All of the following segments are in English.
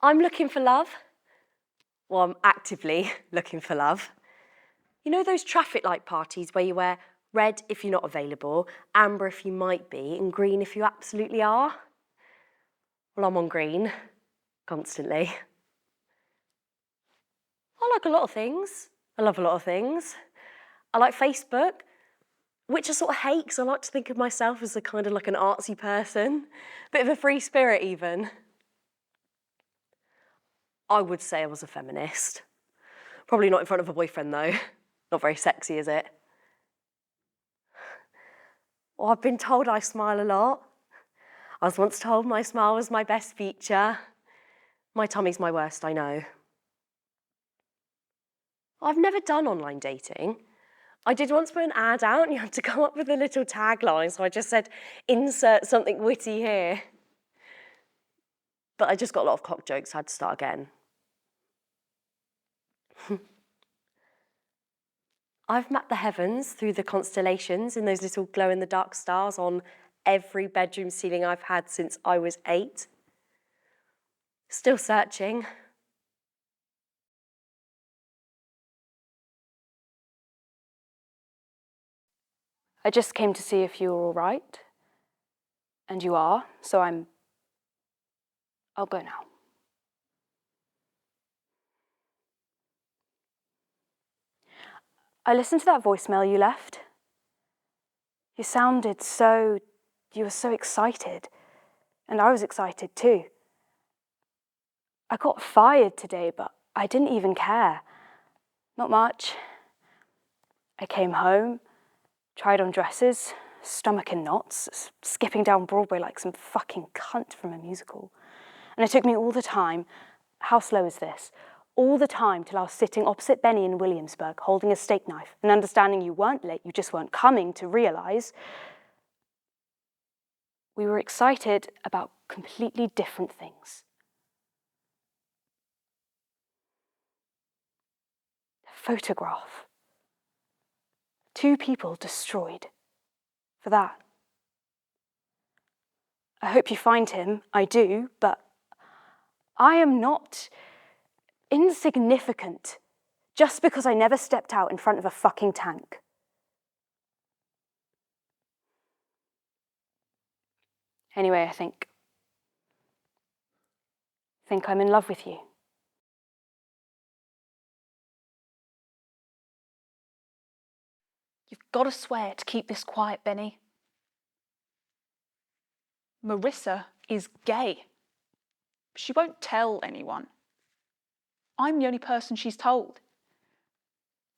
I'm looking for love. Well, I'm actively looking for love. You know those traffic light parties where you wear red if you're not available, amber if you might be, and green if you absolutely are? Well, I'm on green, constantly. I like a lot of things. I love a lot of things. I like Facebook, which I sort of hate because I like to think of myself as a kind of like an artsy person, bit of a free spirit even. I would say I was a feminist. Probably not in front of a boyfriend though. Not very sexy, is it? Well, I've been told I smile a lot. I was once told my smile was my best feature. My tummy's my worst, I know. I've never done online dating. I did once put an ad out and you had to come up with a little tagline, so I just said, insert something witty here. But I just got a lot of cock jokes, so I had to start again. I've mapped the heavens through the constellations in those little glow-in-the-dark stars on every bedroom ceiling I've had since I was 8. Still searching. I just came to see if you were all right. And you are, so I'll go now. I listened to that voicemail you left. You were so excited. And I was excited too. I got fired today, but I didn't even care. Not much. I came home, tried on dresses, stomach in knots, skipping down Broadway like some fucking cunt from a musical. And it took me all the time, how slow is this? All the time till I was sitting opposite Benny in Williamsburg, holding a steak knife and understanding you weren't late, you just weren't coming, to realise we were excited about completely different things. Photograph. 2 people destroyed. For that. I hope you find him, I do, but I am not insignificant just because I never stepped out in front of a fucking tank. Anyway, I think I'm in love with you. You've got to swear to keep this quiet, Benny. Marissa is gay. She won't tell anyone. I'm the only person she's told.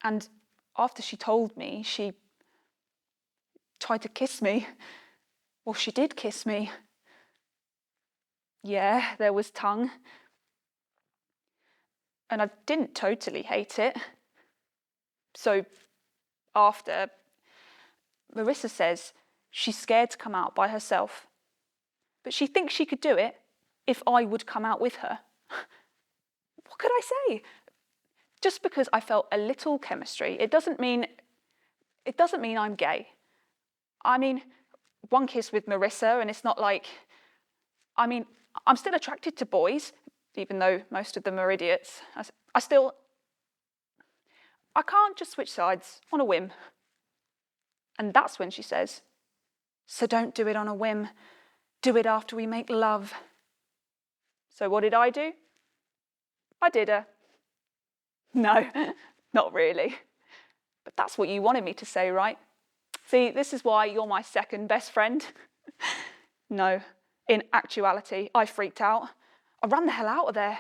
And after she told me, she tried to kiss me. Well, she did kiss me. Yeah, there was tongue. And I didn't totally hate it. So after, Marissa says she's scared to come out by herself. But she thinks she could do it if I would come out with her. What could I say? Just because I felt a little chemistry, it doesn't mean I'm gay. I mean, one kiss with Marissa and it's not like, I'm still attracted to boys, even though most of them are idiots. I can't just switch sides on a whim. And that's when she says, so don't do it on a whim. Do it after we make love. So what did I do? I did her. No, not really. But that's what you wanted me to say, right? See, this is why you're my second best friend. No, in actuality, I freaked out. I ran the hell out of there.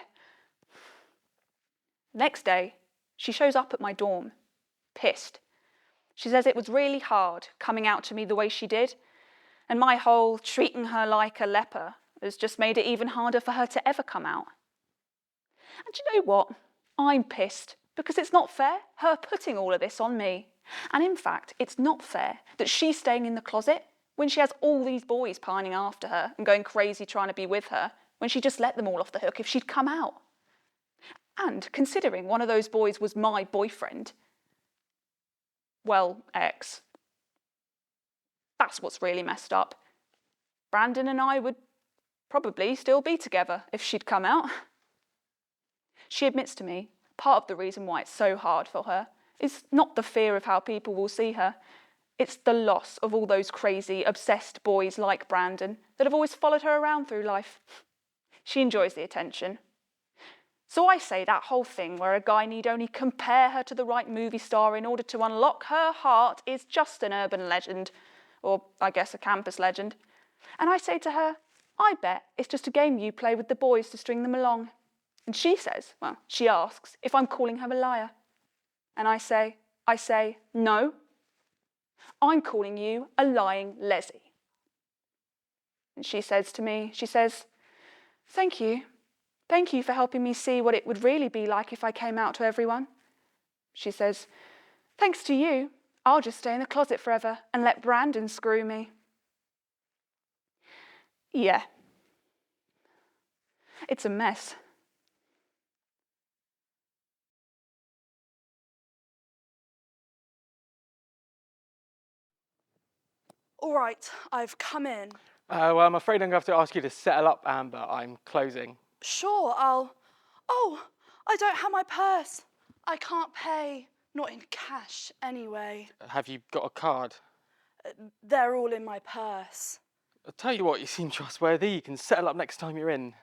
Next day, she shows up at my dorm, pissed. She says it was really hard coming out to me the way she did, and my whole treating her like a leper has just made it even harder for her to ever come out. And do you know what? I'm pissed because it's not fair, her putting all of this on me. And in fact, it's not fair that she's staying in the closet when she has all these boys pining after her and going crazy trying to be with her, when she just let them all off the hook if she'd come out. And considering one of those boys was my boyfriend, well, ex, that's what's really messed up. Brandon and I would probably still be together if she'd come out. She admits to me part of the reason why it's so hard for her is not the fear of how people will see her. It's the loss of all those crazy, obsessed boys like Brandon that have always followed her around through life. She enjoys the attention. So I say that whole thing where a guy need only compare her to the right movie star in order to unlock her heart is just an urban legend, or I guess a campus legend. And I say to her, I bet it's just a game you play with the boys to string them along. And she says, well, she asks if I'm calling her a liar. And I say, no, I'm calling you a lying lessee. And she says to me, thank you. Thank you for helping me see what it would really be like if I came out to everyone. She says, thanks to you, I'll just stay in the closet forever and let Brandon screw me. Yeah. It's a mess. All right, I've come in. Well, I'm afraid I'm going to have to ask you to settle up, Amber. I'm closing. Sure, Oh, I don't have my purse. I can't pay. Not in cash, anyway. Have you got a card? They're all in my purse. I'll tell you what, you seem trustworthy. You can settle up next time you're in.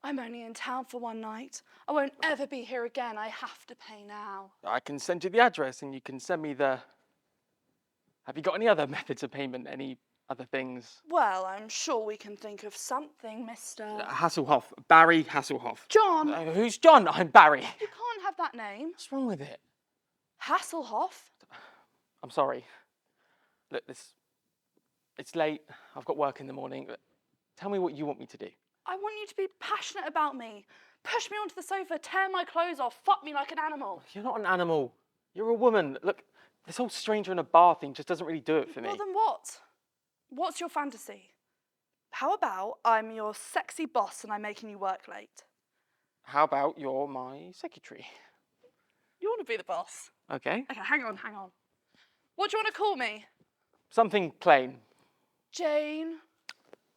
I'm only in town for one night. I won't ever be here again. I have to pay now. I can send you the address and you can send me the... Have you got any other methods of payment? Any other things? Well, I'm sure we can think of something, Mr. Hasselhoff. Barry Hasselhoff. John! Who's John? I'm Barry. You can't have that name. What's wrong with it? Hasselhoff? I'm sorry. Look, it's late. I've got work in the morning. Tell me what you want me to do. I want you to be passionate about me. Push me onto the sofa, tear my clothes off, fuck me like an animal. You're not an animal. You're a woman. Look, this whole stranger in a bar thing just doesn't really do it for me. Well, then what? What's your fantasy? How about I'm your sexy boss and I'm making you work late? How about you're my secretary? You want to be the boss? Okay. Okay, hang on. What do you want to call me? Something plain. Jane?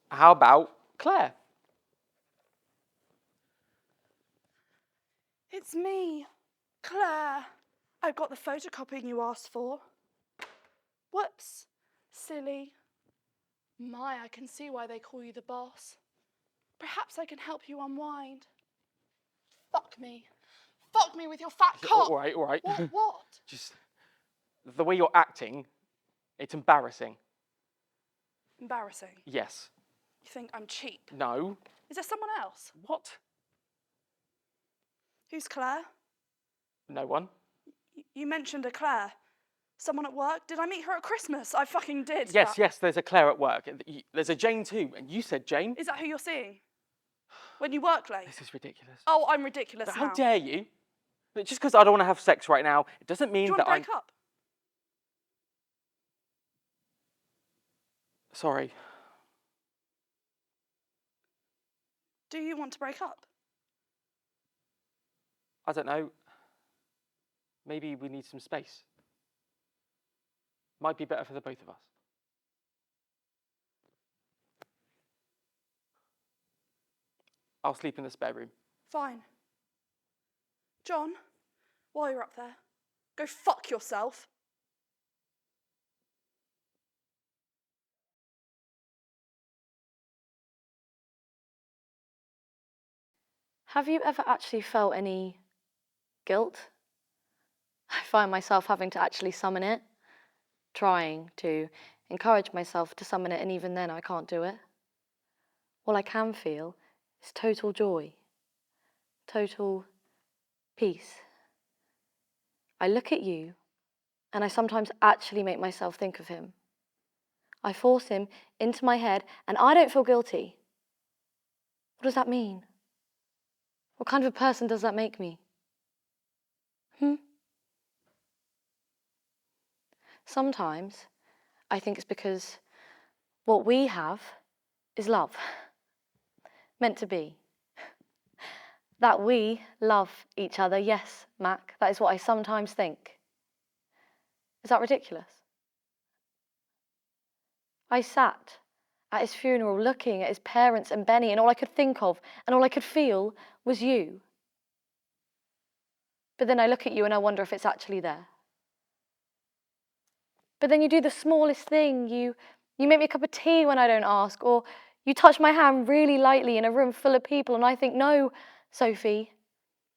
How about Claire? It's me, Claire. I've got the photocopying you asked for. Whoops, silly. I can see why they call you the boss. Perhaps I can help you unwind. Fuck me. Fuck me with your fat cock. All right. What? Just the way you're acting, it's embarrassing. Embarrassing. Yes. You think I'm cheap? No. Is there someone else? What? Who's Claire? No one. You mentioned a Claire. Someone at work? Did I meet her at Christmas? I fucking did. Yes, there's a Claire at work. There's a Jane too, and you said Jane. Is that who you're seeing? When you work late? This is ridiculous. Oh, I'm ridiculous But now. how dare you? But just because I don't want to have sex right now, it doesn't mean Do you that want to break up? Sorry. Do you want to break up? I don't know. Maybe we need some space. Might be better for the both of us. I'll sleep in the spare room. Fine. John, while you're up there, go fuck yourself. Have you ever actually felt any guilt? I find myself having to actually summon it, trying to encourage myself to summon it, and even then I can't do it. All I can feel is total joy, total peace. I look at you, and I sometimes actually make myself think of him. I force him into my head, and I don't feel guilty. What does that mean? What kind of a person does that make me? Sometimes I think it's because what we have is love, meant to be. That we love each other, yes, Mac, that is what I sometimes think. Is that ridiculous? I sat at his funeral looking at his parents and Benny, and all I could think of and all I could feel was you. but then I look at you and I wonder if it's actually there. But then you do the smallest thing. You make me a cup of tea when I don't ask, or you touch my hand really lightly in a room full of people, and I think, no, Sophie,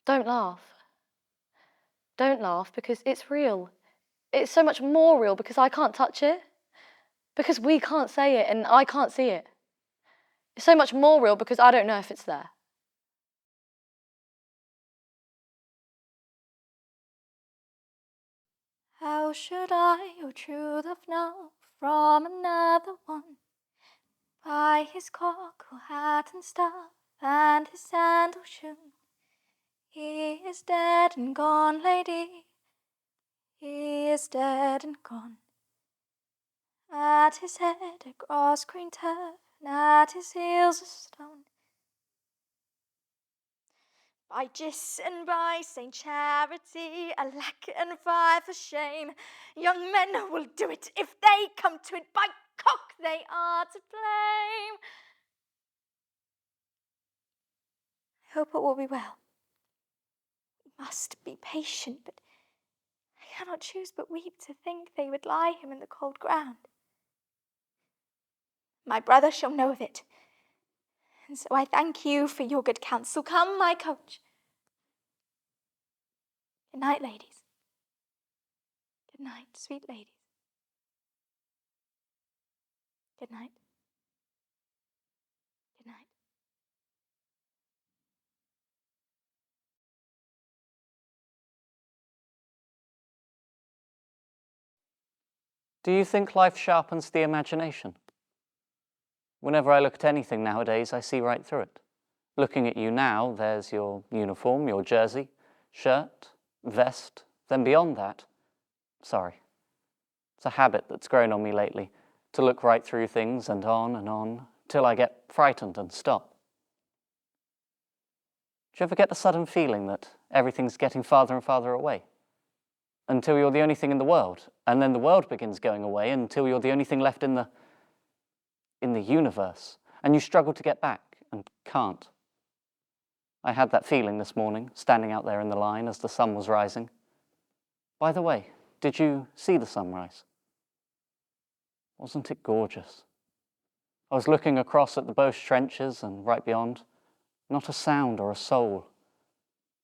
don't laugh. Don't laugh, because it's real. It's so much more real because I can't touch it, because we can't say it and I can't see it. It's so much more real because I don't know if it's there. How should I your true love know from another one? By his cockle hat and staff and his sandal shoon. He is dead and gone, lady. He is dead and gone. At his head a grass green turf, and at his heels a stone. By Gis and by Saint Charity, alack and fie for shame. Young men will do it if they come to it. By cock, they are to blame. I hope it will be well. We must be patient, but I cannot choose but weep to think they would lie him in the cold ground. My brother shall know of it, and so I thank you for your good counsel. Come, my coach. Good night, ladies. Good night, sweet ladies. Good night. Good night. Do you think life sharpens the imagination? Whenever I look at anything nowadays, I see right through it. Looking at you now, there's your uniform, your jersey, shirt, vest, then beyond that, sorry. It's a habit that's grown on me lately, to look right through things and on, till I get frightened and stop. Do you ever get the sudden feeling that everything's getting farther and farther away? Until you're the only thing in the world, and then the world begins going away until you're the only thing left in the universe, and you struggle to get back and can't. I had that feeling this morning, standing out there in the line as the sun was rising. By the way, did you see the sunrise? Wasn't it gorgeous? I was looking across at the Boche trenches and right beyond, not a sound or a soul,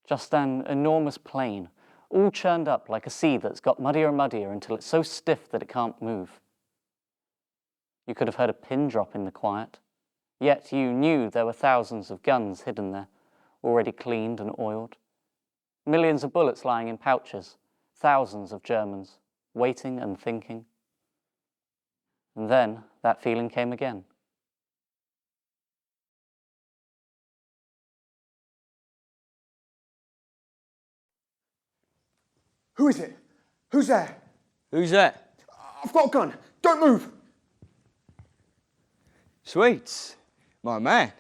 just an enormous plain, all churned up like a sea that's got muddier and muddier until it's so stiff that it can't move. You could have heard a pin drop in the quiet, yet you knew there were thousands of guns hidden there, already cleaned and oiled. Millions of bullets lying in pouches, thousands of Germans, waiting and thinking. And then that feeling came again. Who is it? Who's there? Who's that? I've got a gun. Don't move. Sweets, my man.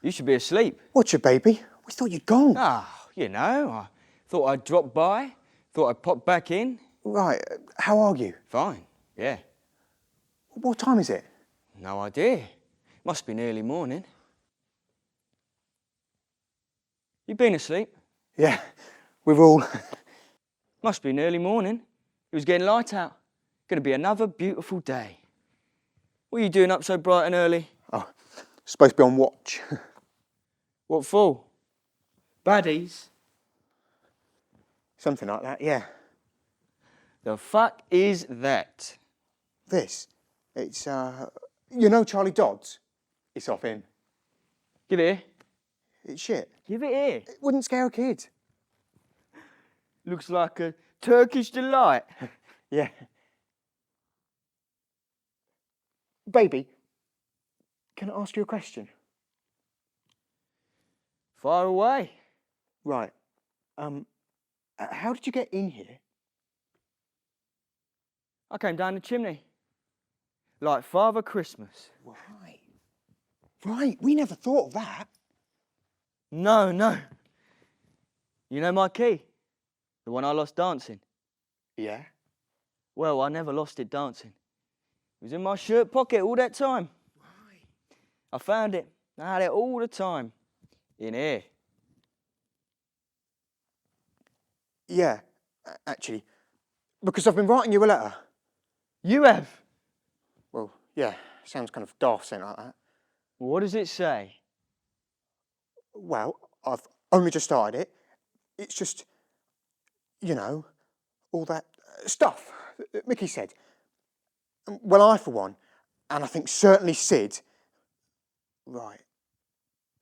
You should be asleep. What's your baby? We thought you'd gone. Ah, you know, I thought I'd drop by, thought I'd pop back in. Right, how are you? Fine, yeah. What time is it? No idea. Must be nearly morning. You been asleep? Yeah, we've all... Must be nearly morning. It was getting light out. Gonna be another beautiful day. What are you doing up so bright and early? Oh, supposed to be on watch. What for? Baddies? Something like that, yeah. The fuck is that? This, it's, you know Charlie Dodds? It's off him. Give it here. It's shit. Give it here. It wouldn't scare a kid. Looks like a Turkish delight. Yeah. Baby, can I ask you a question? Fire away. Right. How did you get in here? I came down the chimney. Like Father Christmas. Right. Right, we never thought of that. No, no. You know my key? The one I lost dancing? Yeah? Well, I never lost it dancing. It was in my shirt pocket all that time. Right. I found it. I had it all the time. In here. Yeah, actually. Because I've been writing you a letter. You have? Well, yeah, sounds kind of daft saying it like that. What does it say? Well, I've only just started it. It's just, you know, all that stuff that Mickey said. Well, I, for one, and I think certainly Sid, right,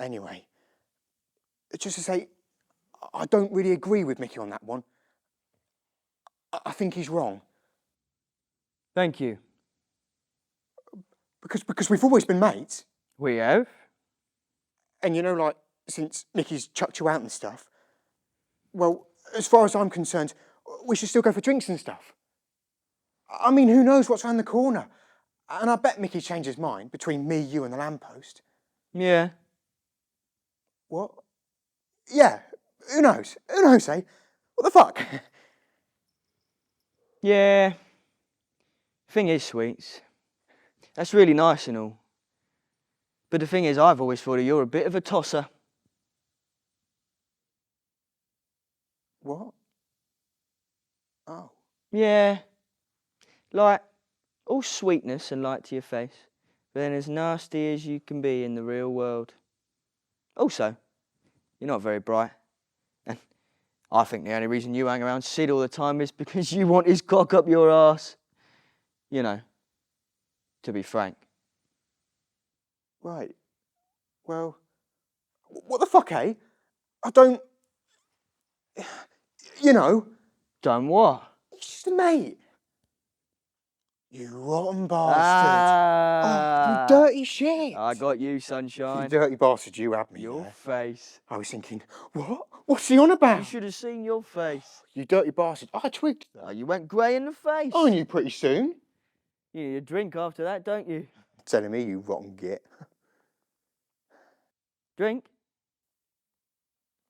anyway, just to say, I don't really agree with Mickey on that one. I think he's wrong. Thank you. Because we've always been mates. We have? And you know, like, since Mickey's chucked you out and stuff, well, as far as I'm concerned, we should still go for drinks and stuff. I mean, who knows what's around the corner? And I bet Mickey changed his mind between me, you and the lamppost. Yeah. What? Yeah, who knows? Who knows, eh? What the fuck? Yeah. Thing is, Sweets, that's really nice and all. But the thing is, I've always thought you're a bit of a tosser. What? Oh. Yeah. Like, all sweetness and light to your face, but then as nasty as you can be in the real world. Also, you're not very bright. And I think the only reason you hang around Sid all the time is because you want his cock up your arse. You know, to be frank. Right. Well, what the fuck, eh? I don't... You know... Done what? He's just a mate. You rotten bastard. Oh, you dirty shit. I got you, sunshine. You dirty bastard, you had me Your there. face. I was thinking, what? What's he on about? You should have seen your face. You dirty bastard. I twigged that. Oh, you went grey in the face. I knew pretty soon. You need a drink after that, don't you? Telling me, you rotten git. Drink?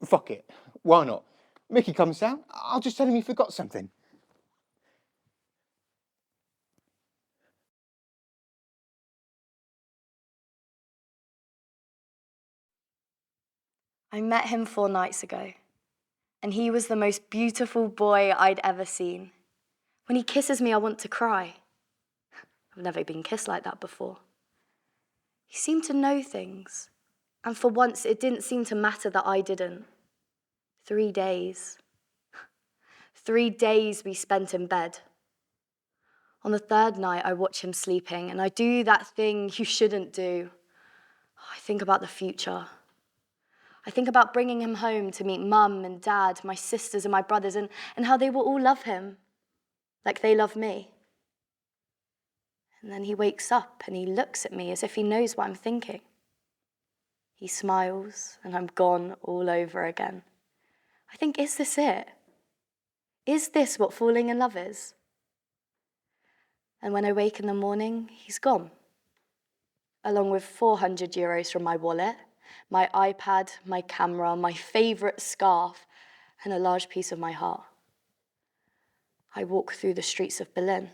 Fuck it. Why not? Mickey comes down, I'll just tell him he forgot something. I met him 4 nights ago, and he was the most beautiful boy I'd ever seen. When he kisses me, I want to cry. I've never been kissed like that before. He seemed to know things, and for once it didn't seem to matter that I didn't. 3 days. 3 days we spent in bed. On the 3rd night, I watch him sleeping, and I do that thing you shouldn't do. I think about the future. I think about bringing him home to meet Mum and Dad, my sisters and my brothers, and how they will all love him, like they love me. And then he wakes up and he looks at me as if he knows what I'm thinking. He smiles, and I'm gone all over again. I think, is this it? Is this what falling in love is? And when I wake in the morning, he's gone, along with 400 euros from my wallet, my iPad, my camera, my favourite scarf, and a large piece of my heart. I walk through the streets of Berlin.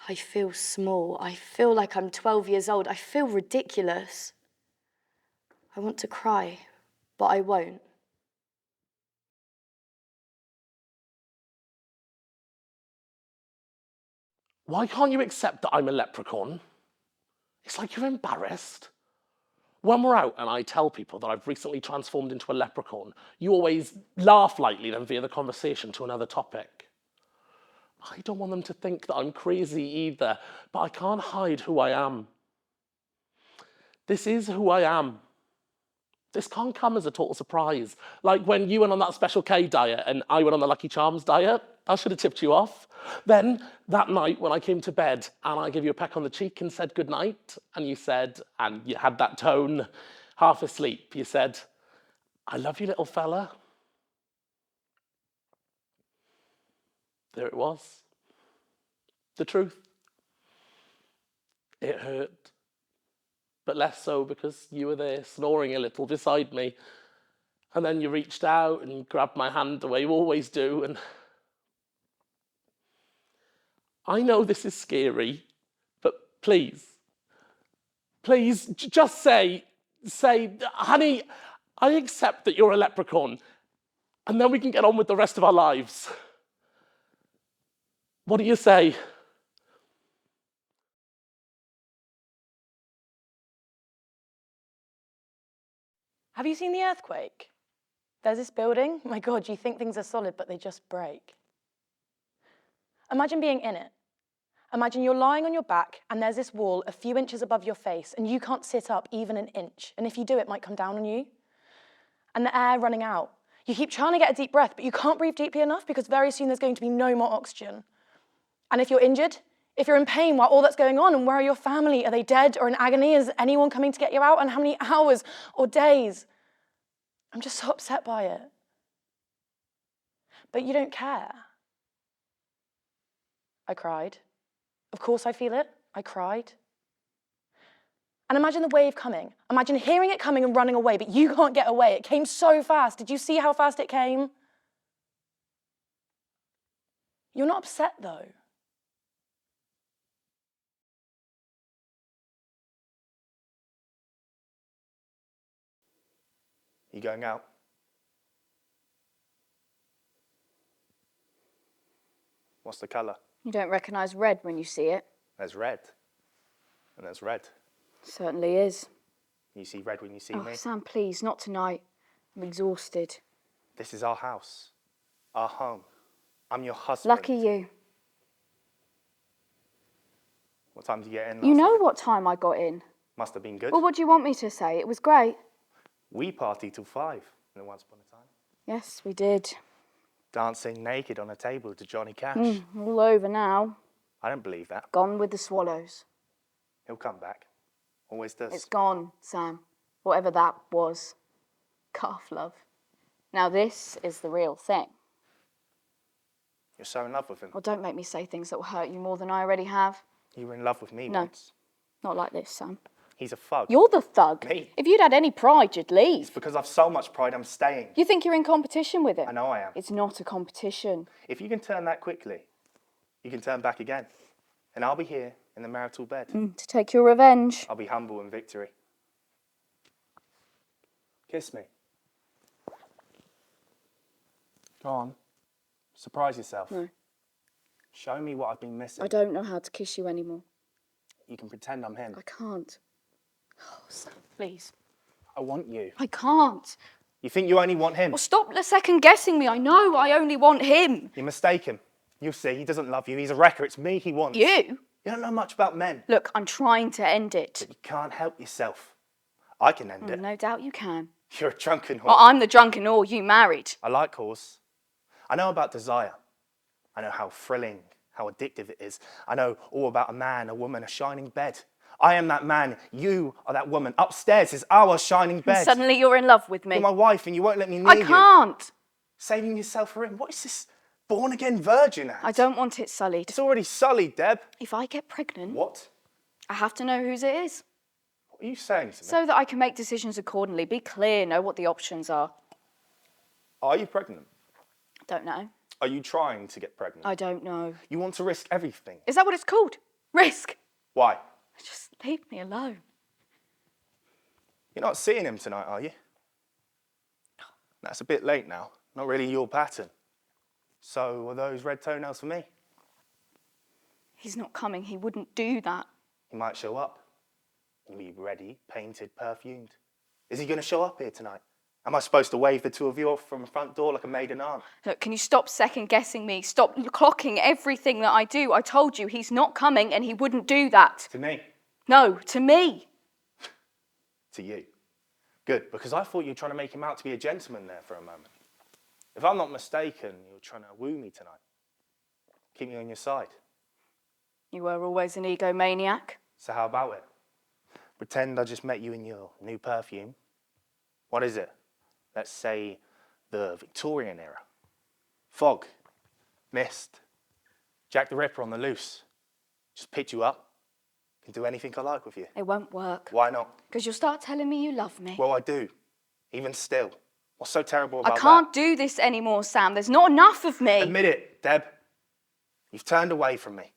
I feel small. I feel like I'm 12 years old. I feel ridiculous. I want to cry, but I won't. Why can't you accept that I'm a leprechaun? It's like you're embarrassed. When we're out and I tell people that I've recently transformed into a leprechaun, you always laugh lightly, then veer the conversation to another topic. I don't want them to think that I'm crazy either, but I can't hide who I am. This is who I am. This can't come as a total surprise. Like when you went on that Special K diet and I went on the Lucky Charms diet, I should have tipped you off. Then that night when I came to bed and I gave you a peck on the cheek and said goodnight, and you said, and you had that tone, half asleep, you said, I love you, little fella. There it was. The truth. It hurt. But less so because you were there snoring a little beside me. And then you reached out and grabbed my hand the way you always do. And I know this is scary, but please, just say, honey, I accept that you're a leprechaun. And then we can get on with the rest of our lives. What do you say? Have you seen the earthquake? There's this building. My God, you think things are solid, but they just break. Imagine being in it. Imagine you're lying on your back and there's this wall a few inches above your face and you can't sit up even an inch. And if you do, it might come down on you. And the air running out. You keep trying to get a deep breath, but you can't breathe deeply enough because very soon there's going to be no more oxygen. And if you're injured, if you're in pain while all that's going on, and where are your family? Are they dead or in agony? Is anyone coming to get you out? And how many hours or days? I'm just so upset by it. But you don't care. I cried. Of course I feel it. I cried. And imagine the wave coming. Imagine hearing it coming and running away, but you can't get away. It came so fast. Did you see how fast it came? You're not upset though. You going out? What's the colour? You don't recognise red when you see it. There's red. And there's red. Certainly is. You see red when you see Oh, me? Sam, please, not tonight. I'm exhausted. This is our house. Our home. I'm your husband. Lucky you. What time did you get in You last know night? what time I got in. Must have been good. Well, what do you want me to say? It was great. We partied till 5 in the once upon a time. Yes, we did. Dancing naked on a table to Johnny Cash. All over now. I don't believe that. Gone with the swallows. He'll come back. Always does. It's gone, Sam. Whatever that was. Calf love. Now this is the real thing. You're so in love with him. Well, don't make me say things that will hurt you more than I already have. You were in love with me No. once. Not like this, Sam. He's a thug. You're the thug. Me? If you'd had any pride, you'd leave. It's because I've so much pride I'm staying. You think you're in competition with him? I know I am. It's not a competition. If you can turn that quickly, you can turn back again. And I'll be here in the marital bed. To take your revenge. I'll be humble in victory. Kiss me. Go on. Surprise yourself. No. Show me what I've been missing. I don't know how to kiss you anymore. You can pretend I'm him. I can't. Oh, Sam, please. I want you. I can't. You think you only want him? Well, stop second guessing me. I know I only want him. You're mistaken. You'll see, he doesn't love you. He's a wrecker. It's me he wants. You? You don't know much about men. Look, I'm trying to end it. But you can't help yourself. I can end it. No doubt you can. You're a drunken whore. Well, I'm the drunken whore you married. I like whores. I know about desire. I know how thrilling, how addictive it is. I know all about a man, a woman, a shining bed. I am that man. You are that woman. Upstairs is our shining bed. And suddenly you're in love with me. You're my wife and you won't let me near I you. can't. Saving yourself for him. What is this born-again virgin act? I don't want it sullied. It's already sullied, Deb. If I get pregnant, What? I have to know whose it is. What are you saying to me? So that I can make decisions accordingly. Be clear, know what the options are. Are you pregnant? Don't know. Are you trying to get pregnant? I don't know. You want to risk everything. Is that what it's called? Risk. Why? Just leave me alone. You're not seeing him tonight, are you? That's a bit late now. Not really your pattern. So are those red toenails for me? He's not coming. He wouldn't do that. He might show up. He'll be ready, painted, perfumed. Is he going to show up here tonight? Am I supposed to wave the two of you off from the front door like a maiden aunt? Look, can you stop second guessing me? Stop clocking everything that I do. I told you he's not coming and he wouldn't do that. To me? No, to me. To you. Good, because I thought you were trying to make him out to be a gentleman there for a moment. If I'm not mistaken, you're trying to woo me tonight. Keep me on your side. You were always an egomaniac. So how about it? Pretend I just met you in your new perfume. What is it? Let's say the Victorian era. Fog, mist, Jack the Ripper on the loose. Just pitch you up. Can do anything I like with you. It won't work. Why not? Because you'll start telling me you love me. Well, I do. Even still. What's so terrible about I that? can't do this anymore, Sam. There's not enough of me. Admit it, Deb. You've turned away from me.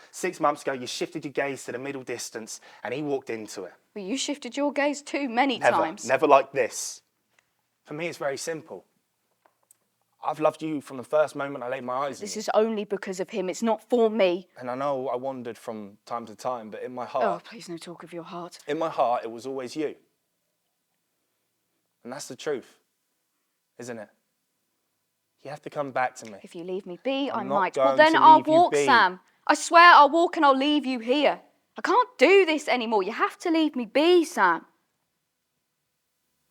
6 months ago, you shifted your gaze to the middle distance, and he walked into it. Well, you shifted your gaze too many Never, times. never like this. For me, it's very simple. I've loved you from the first moment I laid my eyes on you. This is only because of him. It's not for me. And I know I wandered from time to time, but in my heart... Oh, please no talk of your heart. In my heart, it was always you. And that's the truth, isn't it? You have to come back to me. If you leave me be, I I'm not might. Well, going then to I'll leave you walk, be. Sam. I swear I'll walk and I'll leave you here. I can't do this anymore. You have to leave me be, Sam.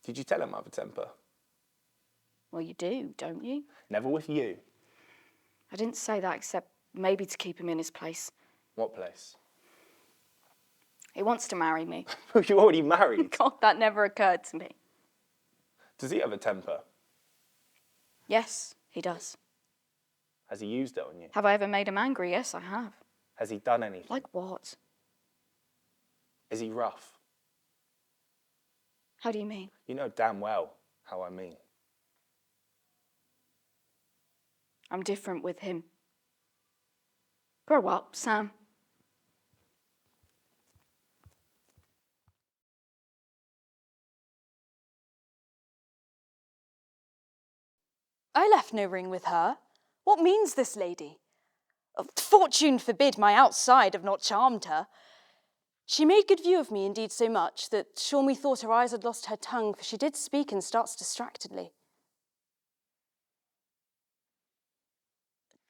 Did you tell him I have a temper? Well, you do, don't you? Never with you. I didn't say that except maybe to keep him in his place. What place? He wants to marry me. You're already married. God, that never occurred to me. Does he have a temper? Yes, he does. Has he used it on you? Have I ever made him angry? Yes, I have. Has he done anything? Like what? Is he rough? How do you mean? You know damn well how I mean. I'm different with him. Grow up, Sam. I left no ring with her. What means this lady? Fortune forbid my outside have not charmed her. She made good view of me, indeed so much, that sure me thought her eyes had lost her tongue, for she did speak and starts distractedly.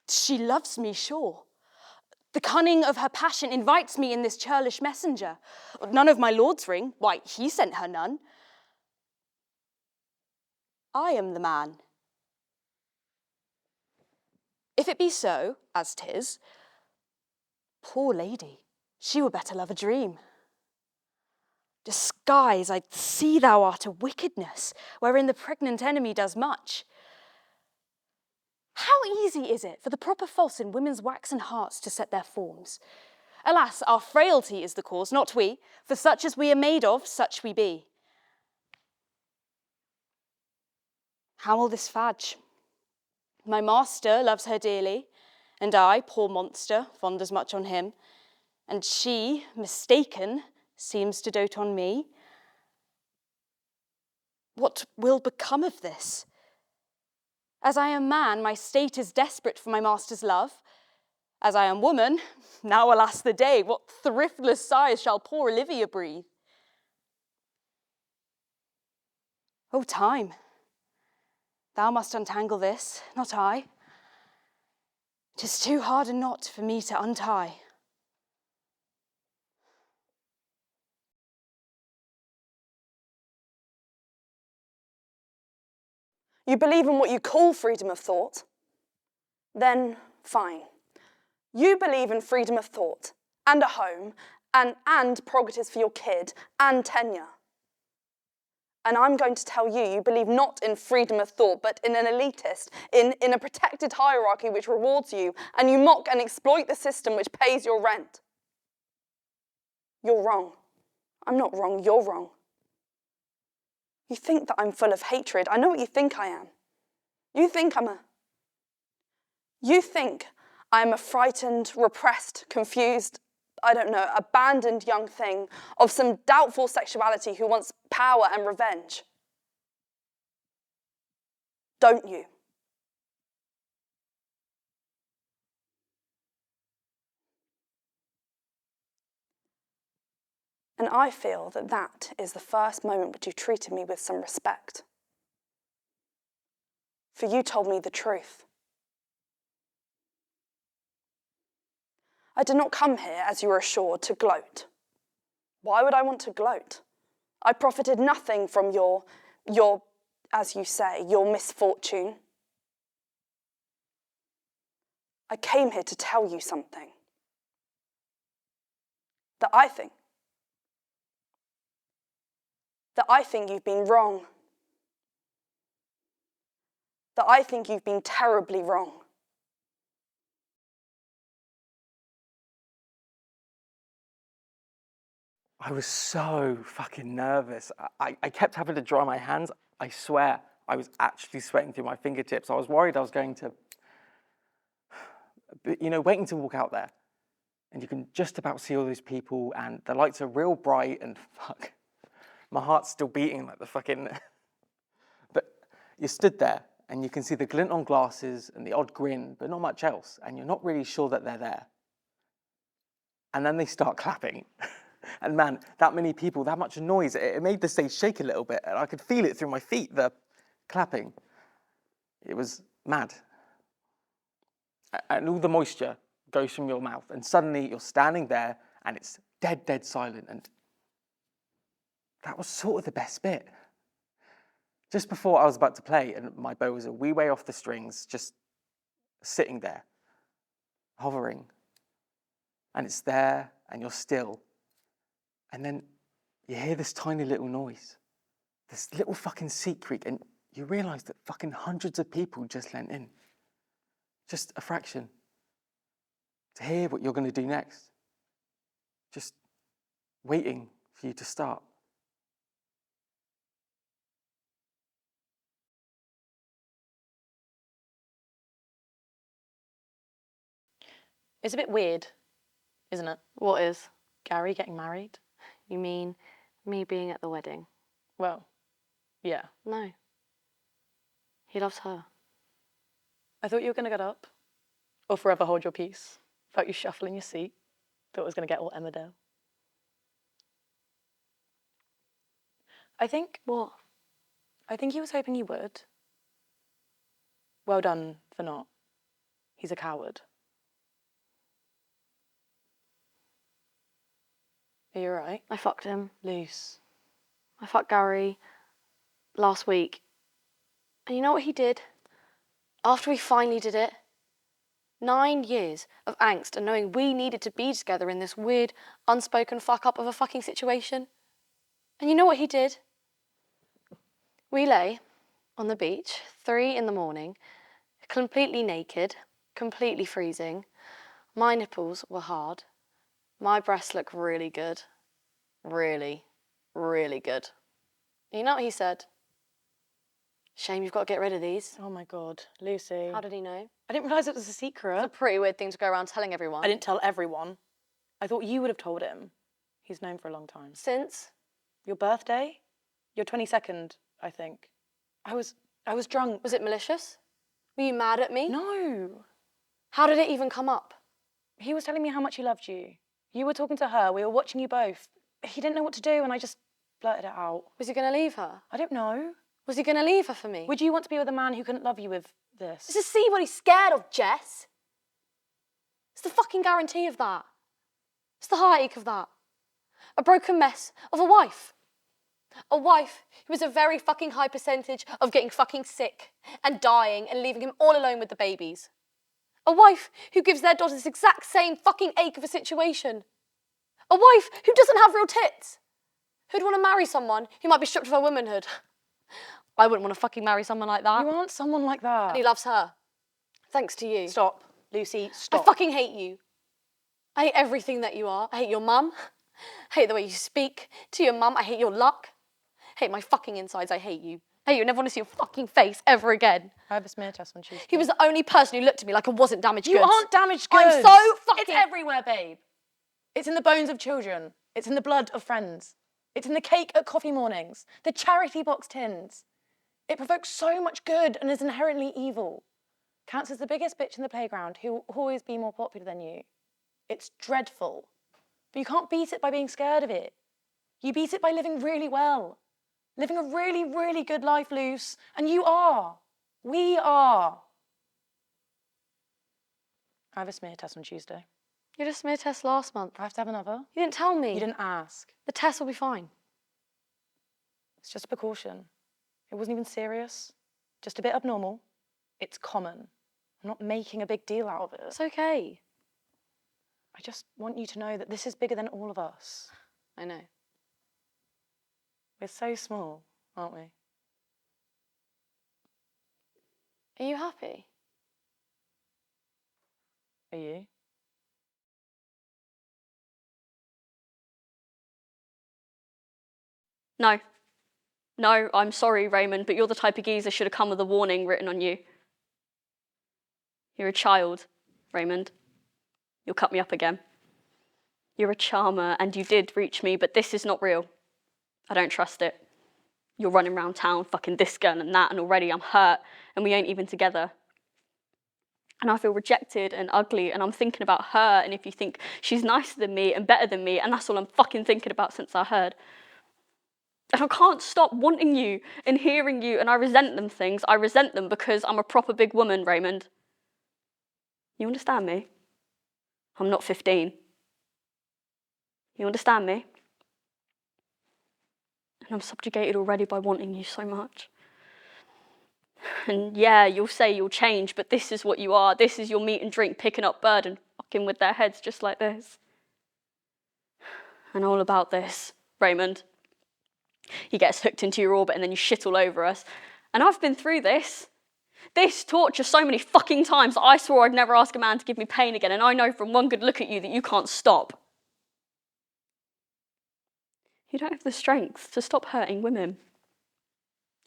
She loves me, sure. The cunning of her passion invites me in this churlish messenger. None of my lord's ring, why, he sent her none. I am the man. If it be so, as 'tis, poor lady, she were better love a dream. Disguise, I see thou art a wickedness, wherein the pregnant enemy does much. How easy is it for the proper false in women's waxen hearts to set their forms? Alas, our frailty is the cause, not we, for such as we are made of, such we be. How will this fadge? My master loves her dearly, and I, poor monster, fond as much on him, and she, mistaken, seems to dote on me. What will become of this? As I am man, my state is desperate for my master's love. As I am woman, now alas the day, what thriftless sighs shall poor Olivia breathe? O time, thou must untangle this, not I. 'Tis too hard a knot for me to untie. You believe in what you call freedom of thought? Then fine. You believe in freedom of thought, and a home, and prerogatives for your kid, and tenure. And I'm going to tell you, you believe not in freedom of thought, but in an elitist, in a protected hierarchy which rewards you, and you mock and exploit the system which pays your rent. You're wrong. I'm not wrong, you're wrong. You think that I'm full of hatred. I know what you think I am. You think I'm a frightened, repressed, confused, I don't know, abandoned young thing of some doubtful sexuality who wants power and revenge. Don't you? And I feel that that is the first moment which you treated me with some respect. For you told me the truth. I did not come here, as you were assured, to gloat. Why would I want to gloat? I profited nothing from your, as you say, your misfortune. I came here to tell you something. That I think you've been wrong. That I think you've been terribly wrong. I was so fucking nervous. I kept having to dry my hands. I swear, I was actually sweating through my fingertips. I was worried I was going to, but, you know, waiting to walk out there. And you can just about see all those people and the lights are real bright and fuck, my heart's still beating like the fucking, but you stood there and you can see the glint on glasses and the odd grin, but not much else, and you're not really sure that they're there. And then they start clapping. And man, that many people, that much noise, it made the stage shake a little bit, and I could feel it through my feet, the clapping. It was mad. And all the moisture goes from your mouth, and suddenly you're standing there, and it's dead, dead silent, and that was sort of the best bit. Just before I was about to play, and my bow was a wee way off the strings, just sitting there, hovering. And it's there, and you're still. And then you hear this tiny little noise, this little fucking seat creak, and you realise that fucking hundreds of people just lent in. Just a fraction. To hear what you're going to do next. Just waiting for you to start. It's a bit weird, isn't it? What is? Gary getting married? You mean me being at the wedding? Well, yeah. No. He loves her. I thought you were going to get up. Or forever hold your peace. Felt you shuffle in your seat. Thought it was going to get all Emmerdale. I think... What? I think he was hoping you would. Well done for not. He's a coward. Are you alright? I fucked him. Loose. I fucked Gary last week. And you know what he did? After we finally did it, 9 years of angst and knowing we needed to be together in this weird, unspoken fuck up of a fucking situation. And you know what he did? We lay on the beach, 3 a.m, completely naked, completely freezing. My nipples were hard. My breasts look really good. Really, really good. You know what he said? Shame you've got to get rid of these. Oh my God, Lucy. How did he know? I didn't realise it was a secret. It's a pretty weird thing to go around telling everyone. I didn't tell everyone. I thought you would have told him. He's known for a long time. Since? Your birthday? Your 22nd, I think. I was drunk. Was it malicious? Were you mad at me? No. How did it even come up? He was telling me how much he loved you. You were talking to her. We were watching you both. He didn't know what to do, and I just blurted it out. Was he going to leave her? I don't know. Was he going to leave her for me? Would you want to be with a man who couldn't love you with this? Just to see what he's scared of, Jess. It's the fucking guarantee of that. It's the heartache of that. A broken mess of a wife. A wife who has a very fucking high percentage of getting fucking sick and dying and leaving him all alone with the babies. A wife who gives their daughters this exact same fucking ache of a situation. A wife who doesn't have real tits. Who'd want to marry someone who might be stripped of her womanhood? I wouldn't want to fucking marry someone like that. You aren't someone like that. And he loves her. Thanks to you. Stop, Lucy, stop. I fucking hate you. I hate everything that you are. I hate your mum. I hate the way you speak to your mum. I hate your luck. I hate my fucking insides. I hate you. I hate you. I never want to see your fucking face ever again. I have a smear test on Tuesday. He was the only person who looked at me like I wasn't damaged goods. You aren't damaged goods. I'm so fucking... It's everywhere, babe. It's in the bones of children. It's in the blood of friends. It's in the cake at coffee mornings. The charity box tins. It provokes so much good and is inherently evil. Cancer's the biggest bitch in the playground who will always be more popular than you. It's dreadful. But you can't beat it by being scared of it. You beat it by living really well. Living a really, really good life, Luce. And you are. We are. I have a smear test on Tuesday. You had a smear test last month. I have to have another. You didn't tell me. You didn't ask. The test will be fine. It's just a precaution. It wasn't even serious. Just a bit abnormal. It's common. I'm not making a big deal out of it. It's okay. I just want you to know that this is bigger than all of us. I know. We're so small, aren't we? Are you happy? Are you? No. No, I'm sorry, Raymond, but you're the type of geezer should have come with a warning written on you. You're a child, Raymond. You'll cut me up again. You're a charmer, and you did reach me, but this is not real. I don't trust it. You're running around town fucking this girl and that, and already I'm hurt, and we ain't even together. And I feel rejected and ugly, and I'm thinking about her, and if you think she's nicer than me and better than me, and that's all I'm fucking thinking about since I heard. And I can't stop wanting you and hearing you, and I resent them things. I resent them because I'm a proper big woman, Raymond. You understand me? I'm not 15. You understand me? And I'm subjugated already by wanting you so much. And yeah, you'll say you'll change, but this is what you are. This is your meat and drink, picking up bird and fucking with their heads just like this. And all about this, Raymond. You get us hooked into your orbit and then you shit all over us. And I've been through this. This torture so many fucking times that I swore I'd never ask a man to give me pain again, and I know from one good look at you that you can't stop. You don't have the strength to stop hurting women.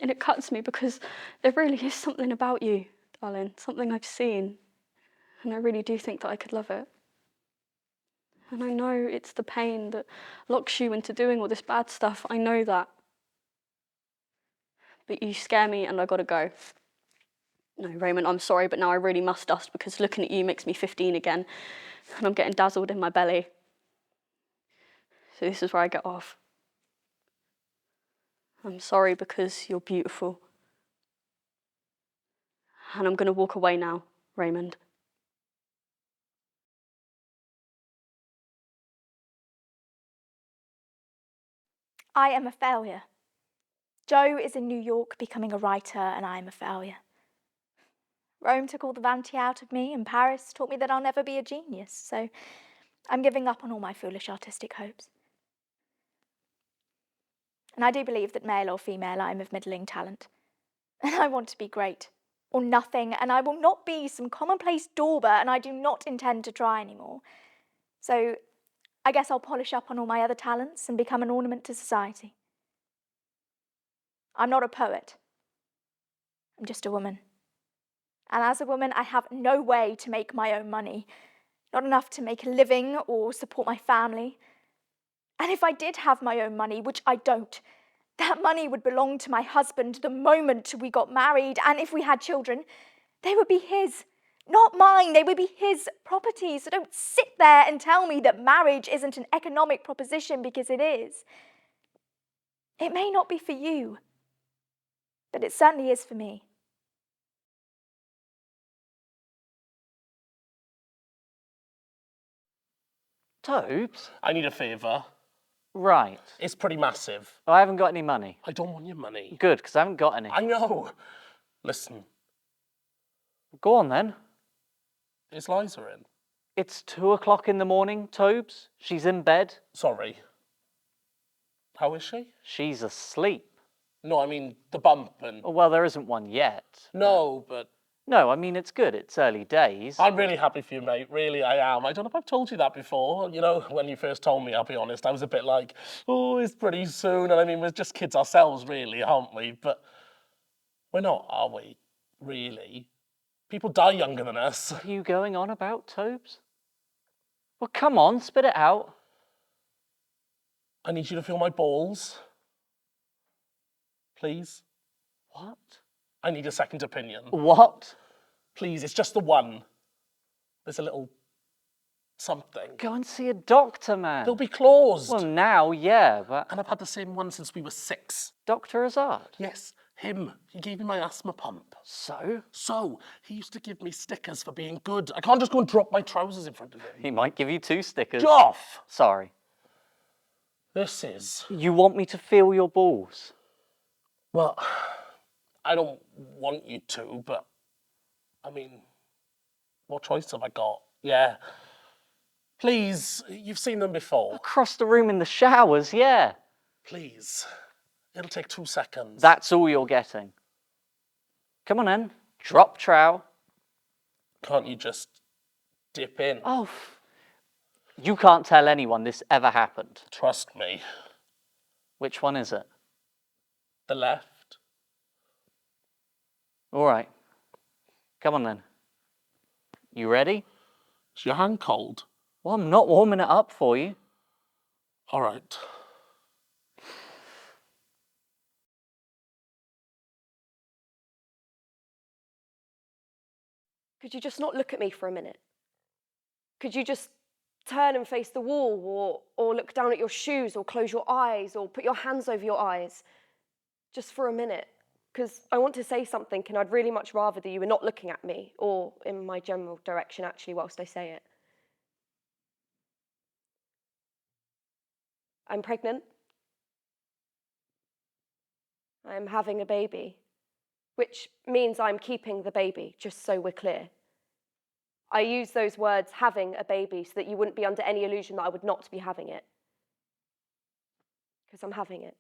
And it cuts me because there really is something about you, darling, something I've seen. And I really do think that I could love it. And I know it's the pain that locks you into doing all this bad stuff. I know that. But you scare me and I gotta go. No, Raymond, I'm sorry, but now I really must dust because looking at you makes me 15 again. And I'm getting dazzled in my belly. So this is where I get off. I'm sorry because you're beautiful. And I'm gonna walk away now, Raymond. I am a failure. Joe is in New York becoming a writer, and I am a failure. Rome took all the vanity out of me, and Paris taught me that I'll never be a genius, so I'm giving up on all my foolish artistic hopes. And I do believe that male or female, I am of middling talent. And I want to be great, or nothing, and I will not be some commonplace dauber, and I do not intend to try anymore. So I guess I'll polish up on all my other talents and become an ornament to society. I'm not a poet. I'm just a woman. And as a woman, I have no way to make my own money. Not enough to make a living or support my family. And if I did have my own money, which I don't, that money would belong to my husband the moment we got married. And if we had children, they would be his, not mine. They would be his property. So don't sit there and tell me that marriage isn't an economic proposition, because it is. It may not be for you, but it certainly is for me. Tobes? I need a favour. Right. It's pretty massive. I haven't got any money. I don't want your money. Good, because I haven't got any. I know. Listen. Go on then. Is Liza in? It's 2 o'clock in the morning, Tobes. She's in bed. Sorry. How is she? She's asleep. No, I mean the bump and... Oh, well, there isn't one yet. No, but... No, I mean, it's good. It's early days. I'm really happy for you, mate. Really, I am. I don't know if I've told you that before. You know, when you first told me, I'll be honest, I was a bit like, oh, it's pretty soon. And I mean, we're just kids ourselves, really, aren't we? But we're not, are we? Really? People die younger than us. What are you going on about, Tobes? Well, come on, spit it out. I need you to feel my balls. Please? What? I need a second opinion. What? Please, it's just the one. There's a little something. Go and see a doctor, man. They'll be closed. Well, now, yeah, but... And I've had the same one since we were 6. Dr. Hazard? Yes, him. He gave me my asthma pump. So? So, he used to give me stickers for being good. I can't just go and drop my trousers in front of him. He might give you 2 stickers. Get off! Sorry. This is... You want me to feel your balls? Well, I don't want you to, but... I mean, what choice have I got? Yeah. Please, you've seen them before. Across the room in the showers, yeah. Please. It'll take 2 seconds. That's all you're getting. Come on then. Drop trowel. Can't you just dip in? Oh, you can't tell anyone this ever happened. Trust me. Which one is it? The left. All right. Come on then. You ready? Is your hand cold? Well, I'm not warming it up for you. All right. Could you just not look at me for a minute? Could you just turn and face the wall, or look down at your shoes, or close your eyes, or put your hands over your eyes? Just for a minute. Because I want to say something, and I'd really much rather that you were not looking at me, or in my general direction, actually, whilst I say it. I'm pregnant. I'm having a baby, which means I'm keeping the baby, just so we're clear. I use those words, having a baby, so that you wouldn't be under any illusion that I would not be having it. Because I'm having it.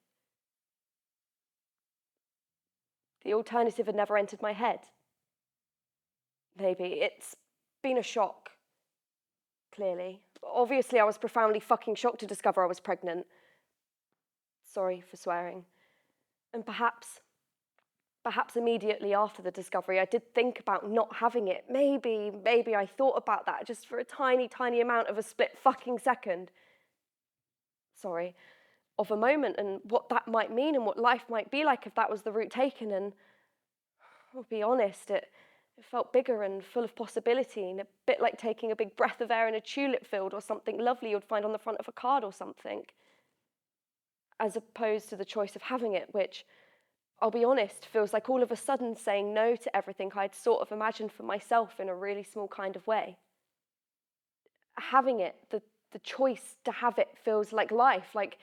The alternative had never entered my head. Maybe. It's been a shock, clearly. Obviously, I was profoundly fucking shocked to discover I was pregnant. Sorry for swearing. And perhaps immediately after the discovery, I did think about not having it. Maybe I thought about that just for a tiny, tiny amount of a split fucking second. Sorry. Of a moment, and what that might mean and what life might be like if that was the route taken. And I'll be honest, it felt bigger and full of possibility, and a bit like taking a big breath of air in a tulip field or something lovely you'd find on the front of a card or something, as opposed to the choice of having it, which, I'll be honest, feels like all of a sudden saying no to everything I'd sort of imagined for myself in a really small kind of way. Having it, the choice to have it, feels like life, like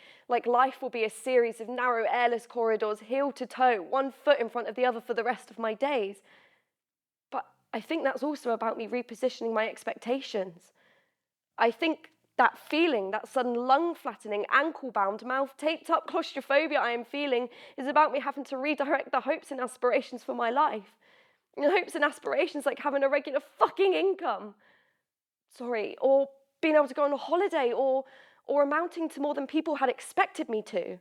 life will be a series of narrow, airless corridors, heel to toe, one foot in front of the other for the rest of my days. But I think that's also about me repositioning my expectations. I think that feeling, that sudden lung flattening, ankle-bound, mouth-taped up claustrophobia I am feeling is about me having to redirect the hopes and aspirations for my life. And hopes and aspirations like having a regular fucking income. Or being able to go on a holiday, or amounting to more than people had expected me to.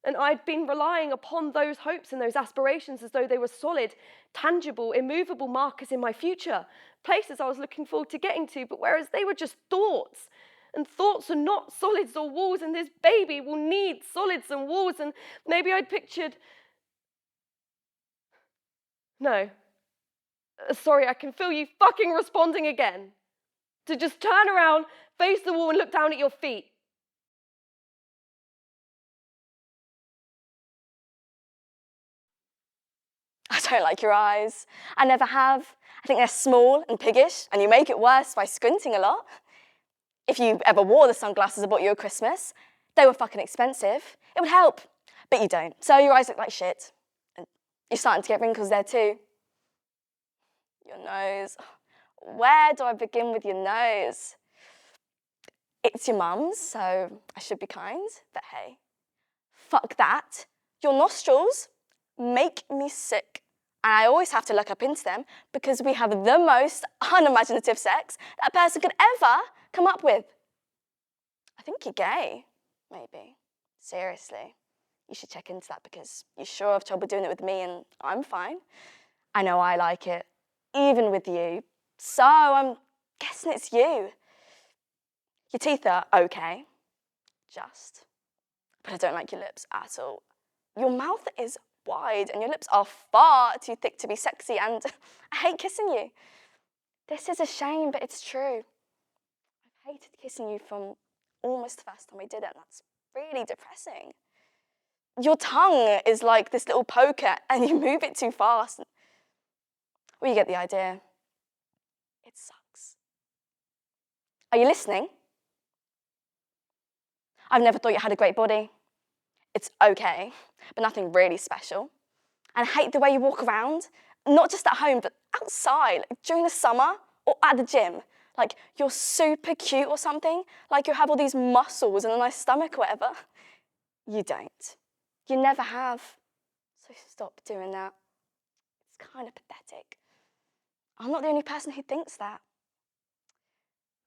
And I'd been relying upon those hopes and those aspirations as though they were solid, tangible, immovable markers in my future, places I was looking forward to getting to, but whereas they were just thoughts, and thoughts are not solids or walls, and this baby will need solids and walls, and maybe I'd pictured... No. Sorry, I can feel you fucking responding again. To just turn around, face the wall, and look down at your feet. I don't like your eyes. I never have. I think they're small and piggish, and you make it worse by squinting a lot. If you ever wore the sunglasses I bought you at Christmas, they were fucking expensive. It would help, but you don't. So your eyes look like shit. And you're starting to get wrinkles there too. Your nose. Where do I begin with your nose? It's your mum's, so I should be kind, but hey. Fuck that. Your nostrils make me sick. And I always have to look up into them because we have the most unimaginative sex that a person could ever come up with. I think you're gay, maybe. Seriously. You should check into that because you sure have trouble doing it with me and I'm fine. I know I like it, even with you. So I'm guessing it's you. Your teeth are okay, just. But I don't like your lips at all. Your mouth is wide and your lips are far too thick to be sexy, and I hate kissing you. This is a shame, but it's true. I've hated kissing you from almost the first time I did it, and that's really depressing. Your tongue is like this little poker and you move it too fast. Well, you get the idea. It sucks. Are you listening? I've never thought you had a great body. It's okay, but nothing really special. And I hate the way you walk around, not just at home, but outside, like during the summer or at the gym. Like you're super cute or something, like you have all these muscles and a nice stomach or whatever. You don't. You never have. So stop doing that. It's kind of pathetic. I'm not the only person who thinks that.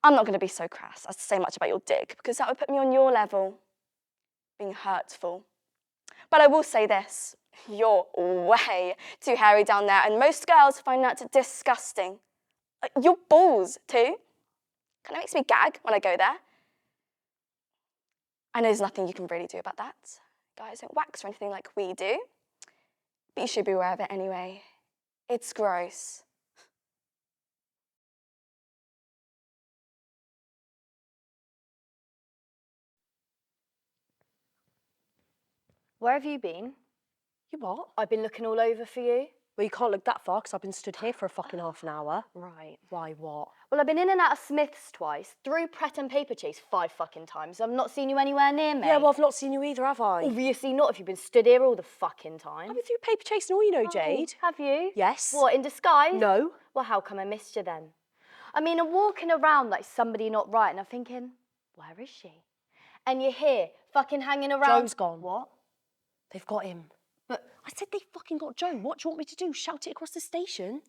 I'm not going to be so crass as to say much about your dick, because that would put me on your level, being hurtful. But I will say this, you're way too hairy down there, and most girls find that disgusting. Your balls, too. Kind of makes me gag when I go there. I know there's nothing you can really do about that. Guys don't wax or anything like we do. But you should be aware of it anyway. It's gross. Where have you been? You what? I've been looking all over for you. Well, you can't look that far because I've been stood here for a fucking half an hour. Right. Why, what? Well, I've been in and out of Smith's twice, through Pret and Paper Chase 5 fucking times. I've not seen you anywhere near me. Yeah, well, I've not seen you either, have I? Obviously not if you've been stood here all the fucking time. I've been through paper chase and all, you know, Jade. Have you? Yes. What, in disguise? No. Well, how come I missed you then? I mean, I'm walking around like somebody not right and I'm thinking, where is she? And you're here, fucking hanging around. Joe's gone. What? They've got him. But I said they fucking got Joe. What do you want me to do? Shout it across the station?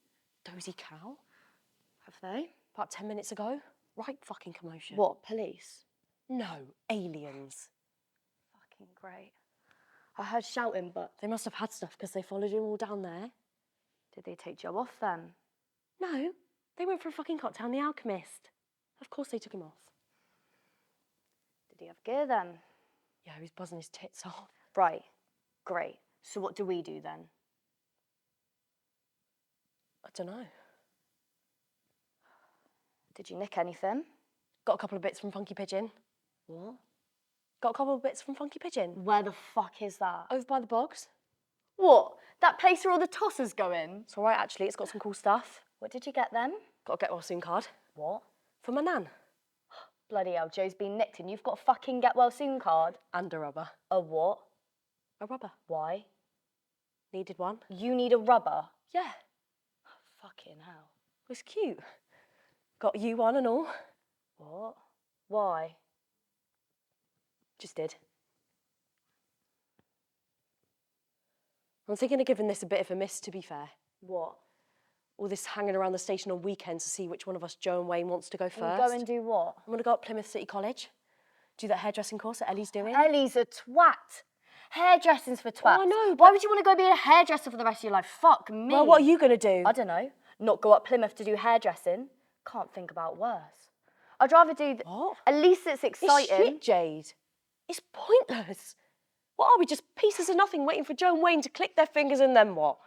Dozy cow. Have they? About 10 minutes ago. Right fucking commotion. What, police? No, aliens. Fucking great. I heard shouting, but They must have had stuff because they followed him all down there. did they take Joe off then? No, they went for a fucking cocktail in The Alchemist. Of course they took him off. Did he have gear then? Yeah, he was buzzing his tits off. Right, great. So what do we do then? I don't know. Did you nick anything? Got a couple of bits from Funky Pigeon. What? Got a couple of bits from Funky Pigeon. Where the fuck is that? Over by the bogs. What? That place where all the tossers go in? It's all right, actually. It's got some cool stuff. What did you get then? Got a get well soon card. What? For my nan. Bloody hell, Joe's been nicked and you've got a fucking get well soon card. And a rubber. A what? A rubber. Why? Needed one. You need a rubber? Yeah. Fucking hell. It was cute. Got you one and all. What? Why? Just did. I'm thinking of giving this a bit of a miss, to be fair. What? All this hanging around the station on weekends to see which one of us, Joe and Wayne, wants to go first. You go and do what? I'm going to go up Plymouth City College. Do that hairdressing course that Ellie's doing. Ellie's a twat. Hairdressing's for twats. Oh, I know, Why would you want to go be a hairdresser for the rest of your life? Fuck me. Well, what are you going to do? I don't know. Not go up Plymouth to do hairdressing. Can't think about worse. I'd rather do... What? At least it's exciting. It's shit, Jade. It's pointless. What are we, just pieces of nothing waiting for Joe and Wayne to click their fingers and then what?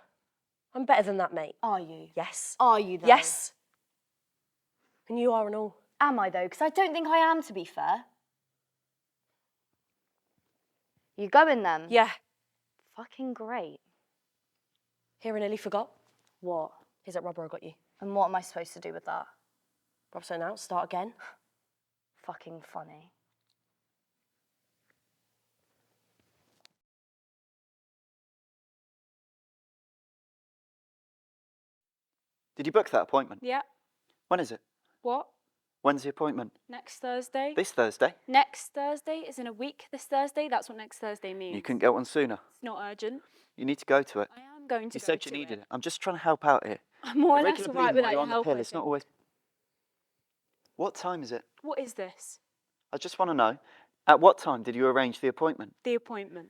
I'm better than that, mate. Are you? Yes. Are you, though? Yes. And you are and all. Am I, though? Because I don't think I am, to be fair. You going, then? Yeah. Fucking great. Here and Ellie forgot. What? Here's that rubber I got you. And what am I supposed to do with that? Rub something out, start again. Fucking funny. Did you book that appointment? Yeah. When is it? What? When's the appointment? Next Thursday? This Thursday? Next Thursday is in a week. This Thursday? That's what next Thursday means. You couldn't get one sooner. It's not urgent. You need to go to it. I am going to You go said to you needed it. it. I'm just trying to help out here. I'm more or less Regular all right bleeding without while you're your on the help. pill. I It's not think. always... What time is it? What is this? I just want to know, at what time did you arrange the appointment? The appointment.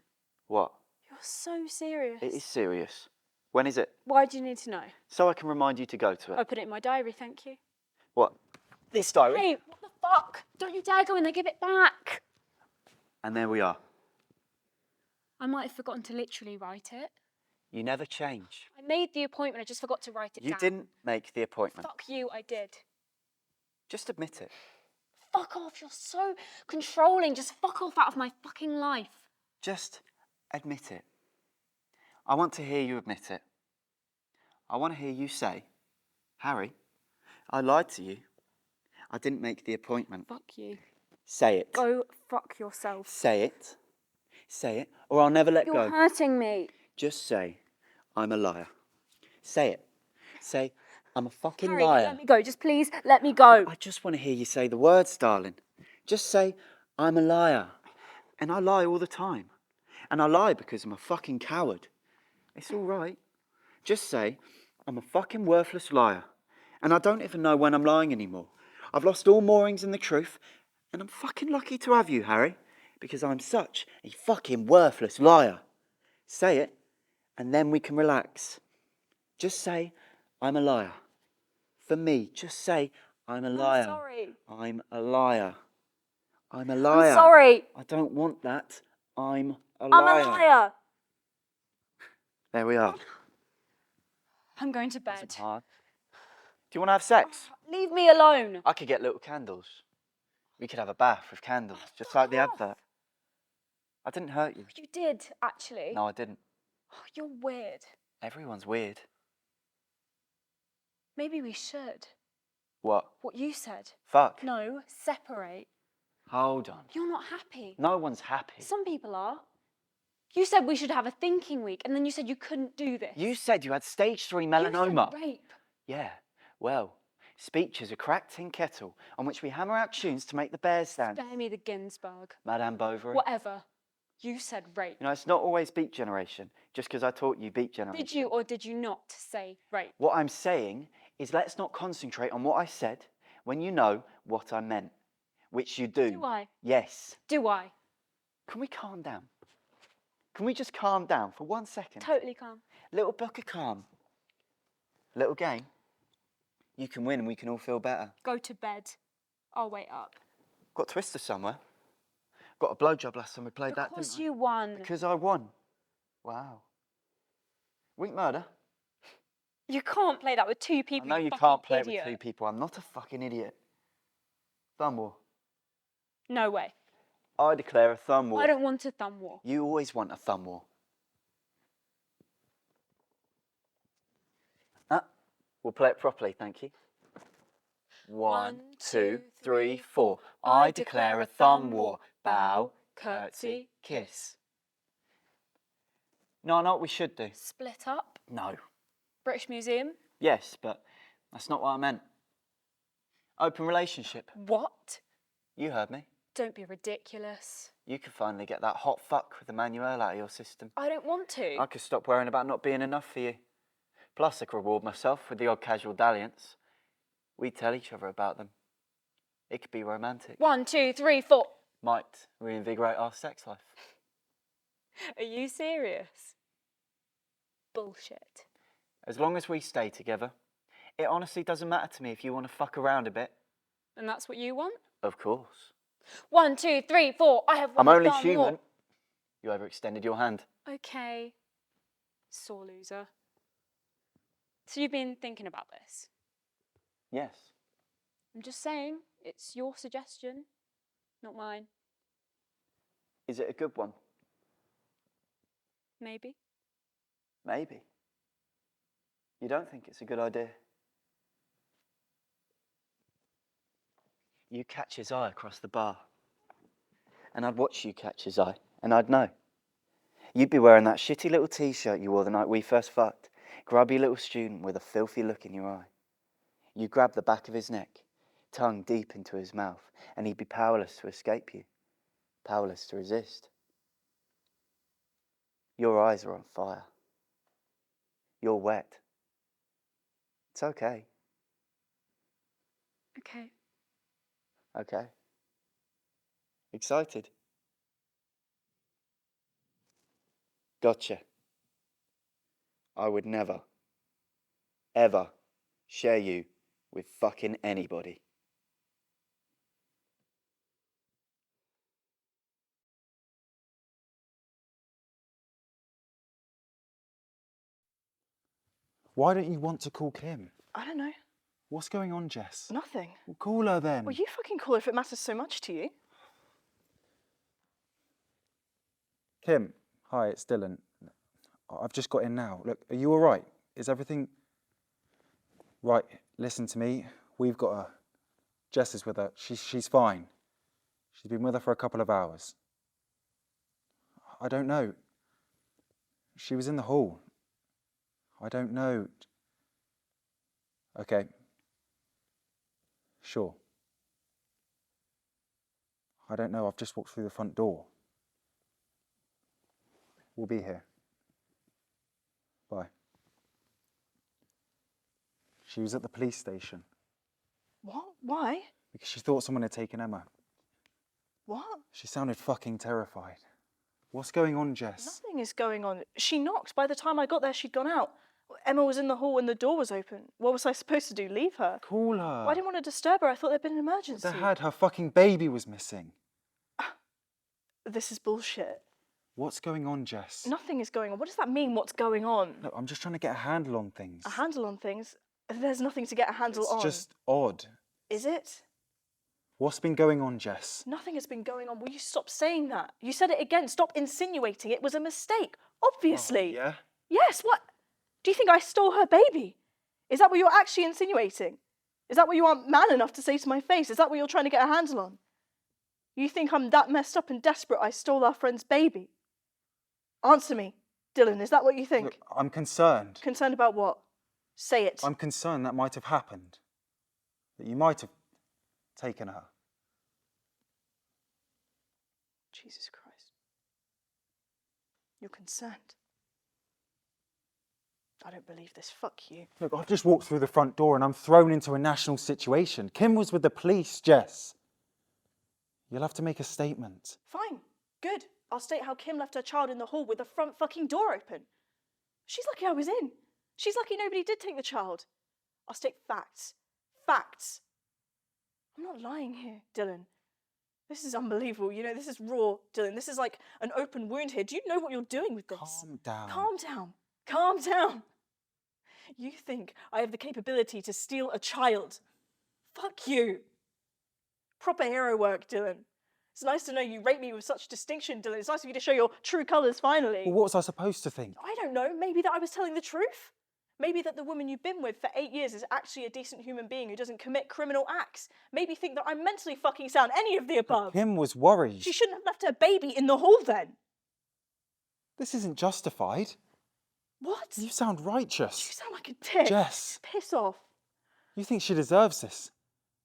What? You're so serious. It is serious. When is it? Why do you need to know? So I can remind you to go to it. I put it in my diary, thank you. What? This diary? Hey, what the fuck? Don't you dare go in there, give it back. And there we are. I might have forgotten to literally write it. You never change. I made the appointment, I just forgot to write it You down. didn't make the appointment. Fuck you, I did. Just admit it. Fuck off, you're so controlling. Just fuck off out of my fucking life. Just admit it. I want to hear you admit it. I want to hear you say, Harry, I lied to you. I didn't make the appointment. Fuck you. Say it. Go fuck yourself. Say it. Say it, or I'll never let go. You're hurting me. Just say, I'm a liar. Say it. Say, I'm a fucking Harry, liar. let me go. Just please let me go. I just want to hear you say the words, darling. Just say, I'm a liar. And I lie all the time. And I lie because I'm a fucking coward. It's all right. Just say, I'm a fucking worthless liar. And I don't even know when I'm lying anymore. I've lost all moorings in the truth. And I'm fucking lucky to have you, Harry. Because I'm such a fucking worthless liar. Say it, and then we can relax. Just say, I'm a liar. For me, just say, I'm a liar. I'm sorry. I'm a liar. I'm a liar. I'm sorry. I don't want that. I'm a I'm liar. a liar. There we are. I'm going to bed. Wasn't hard. Do you want to have sex? Leave me alone. I could get little candles. We could have a bath with candles, just like the advert. I didn't hurt you. You did, actually. No, I didn't. Oh, you're weird. Everyone's weird. Maybe we should. What? What you said. Fuck. No, separate. Hold on. You're not happy. No one's happy. Some people are. You said we should have a thinking week, and then you said you couldn't do this. You said you had stage 3 melanoma. You said rape. Yeah, well, speech is a cracked tin kettle on which we hammer out tunes to make the bears dance. Spare me the Ginsberg. Madame Bovary. Whatever. You said rape. You know, it's not always Beat Generation, just because I taught you Beat Generation. Did you or did you not say rape? What I'm saying is let's not concentrate on what I said when you know what I meant, which you do. Do I? Yes. Do I? Can we calm down? Can we just calm down for 1 second? Totally calm. Little book of calm. Little game. You can win and we can all feel better. Go to bed. I'll wait up. Got Twister somewhere. Got a blowjob last time we played that, Because didn't I? you won. Because I won. Wow. Wink murder? You can't play that with 2 people. I know you can't play it with 2 people. I'm not a fucking idiot. Thumb war. No way. I declare a thumb war. I don't want a thumb war. You always want a thumb war. We'll play it properly, thank you. 1, 2, 3, 4. I declare a thumb war. Bow, curtsy, kiss. No, I know what we should do. Split up. No. British Museum. Yes, but that's not what I meant. Open relationship. What? You heard me. Don't be ridiculous. You could finally get that hot fuck with Emmanuel out of your system. I don't want to. I could stop worrying about not being enough for you. Plus, I could reward myself with the odd casual dalliance. We tell each other about them. It could be romantic. 1, 2, 3, 4. Might reinvigorate our sex life. Are you serious? Bullshit. As long as we stay together, it honestly doesn't matter to me if you want to fuck around a bit. And that's what you want? Of course. 1, 2, 3, 4. I have one. I'm only thumb human. more. You overextended your hand. Okay. Sore loser. So you've been thinking about this? Yes. I'm just saying, it's your suggestion, not mine. Is it a good one? Maybe. Maybe. You don't think it's a good idea? You catch his eye across the bar. And I'd watch you catch his eye, and I'd know. You'd be wearing that shitty little t-shirt you wore the night we first fucked. Grubby little student with a filthy look in your eye. You grab the back of his neck, tongue deep into his mouth, and he'd be powerless to escape you, powerless to resist. Your eyes are on fire. You're wet. It's okay. Okay. Okay. Excited? Gotcha. I would never, ever share you with fucking anybody. Why don't you want to call Kim? I don't know. What's going on, Jess? Nothing. Well, call her then. Well, you fucking call her if it matters so much to you. Kim, hi, it's Dylan. I've just got in now. Look, are you all right? Is everything... Right, listen to me. We've got her. Jess is with her. She's fine. She's been with her for a couple of hours. I don't know. She was in the hall. I don't know. Okay. Sure. I don't know. I've just walked through the front door. We'll be here. Bye. She was at the police station What? Why? because she thought someone had taken Emma. What? She sounded fucking terrified. What's going on, Jess? Nothing is going on. She knocked. By the time I got there, she'd gone out. Emma was in the hall and the door was open. What was I supposed to do? Leave her? Call her. Well, I didn't want to disturb her. I thought there'd been an emergency. Dad, her fucking baby was missing. This is bullshit. What's going on, Jess? Nothing is going on. What does that mean, what's going on? Look, I'm just trying to get a handle on things. A handle on things? There's nothing to get a handle on. It's just odd. Is it? What's been going on, Jess? Nothing has been going on. Will you stop saying that? You said it again. Stop insinuating it was a mistake. Obviously. Oh, yeah? Yes, what? Do you think I stole her baby? Is that what you're actually insinuating? Is that what you aren't man enough to say to my face? Is that what you're trying to get a handle on? You think I'm that messed up and desperate I stole our friend's baby? Answer me, Dylan, is that what you think? Look, I'm concerned. Concerned about what? Say it. I'm concerned that might have happened. That you might have taken her. Jesus Christ. You're concerned. I don't believe this. Fuck you. Look, I've just walked through the front door and I'm thrown into a national situation. Kim was with the police, Jess. You'll have to make a statement. Fine. Good. I'll state how Kim left her child in the hall with the front fucking door open. She's lucky I was in. She's lucky nobody did take the child. I'll state facts. Facts. I'm not lying here, Dylan. This is unbelievable. You know, this is raw, Dylan. This is like an open wound here. Do you know what you're doing with this? Calm down. Calm down. Calm down. You think I have the capability to steal a child? Fuck you. Proper hero work, Dylan. It's nice to know you rate me with such distinction, Dylan. It's nice of you to show your true colours finally. Well, what was I supposed to think? I don't know. Maybe that I was telling the truth. Maybe that the woman you've been with for 8 years is actually a decent human being who doesn't commit criminal acts. Maybe think that I'm mentally fucking sound. Any of the above. Kim was worried. She shouldn't have left her baby in the hall then. This isn't justified. What? You sound righteous. You sound like a dick. Jess. Piss off. You think she deserves this?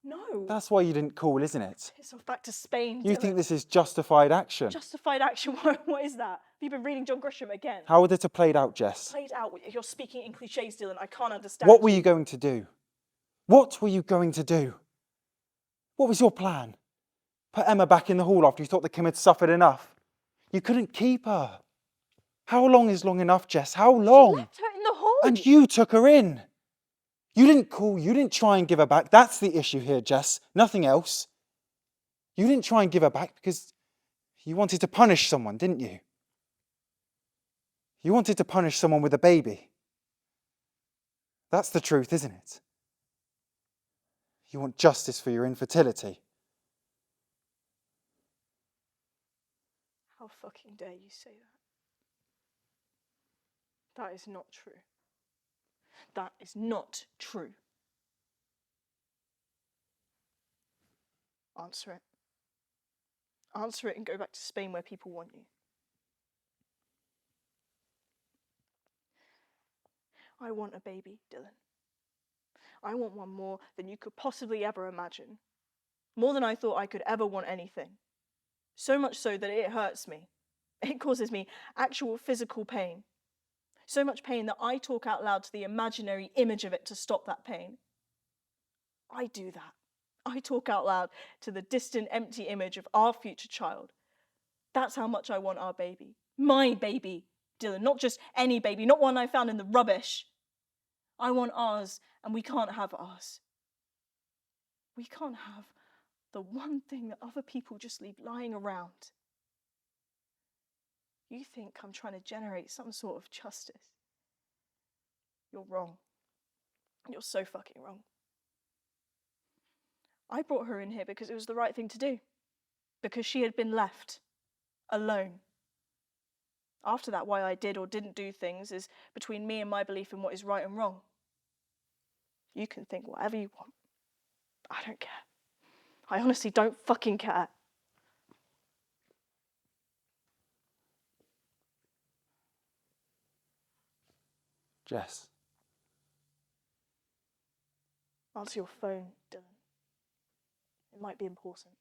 No. That's why you didn't call, isn't it? Piss off back to Spain. You Dylan. think this is justified action? Justified action? What is that? Have you been reading John Grisham again? How would it have played out, Jess? Played out. You're speaking in cliches, Dylan. I can't understand. What were you going to do? What were you going to do? What was your plan? Put Emma back in the hall after you thought that Kim had suffered enough? You couldn't keep her. How long is long enough, Jess? How long? She left her in the hall. And you took her in. You didn't call, you didn't try and give her back. That's the issue here, Jess. Nothing else. You didn't try and give her back because you wanted to punish someone, didn't you? You wanted to punish someone with a baby. That's the truth, isn't it? You want justice for your infertility. How fucking dare you say that? That is not true. That is not true. Answer it. Answer it and go back to Spain where people want you. I want a baby, Dylan. I want one more than you could possibly ever imagine. More than I thought I could ever want anything. So much so that it hurts me. It causes me actual physical pain. So much pain that I talk out loud to the imaginary image of it to stop that pain. I do that. I talk out loud to the distant, empty image of our future child. That's how much I want our baby. My baby, Dylan, not just any baby, not one I found in the rubbish. I want ours, and we can't have ours. We can't have the one thing that other people just leave lying around. You think I'm trying to generate some sort of justice. You're wrong. You're so fucking wrong. I brought her in here because it was the right thing to do. Because she had been left alone. After that, why I did or didn't do things is between me and my belief in what is right and wrong. You can think whatever you want. I don't care. I honestly don't fucking care. Jess. Answer your phone, Dylan. It might be important.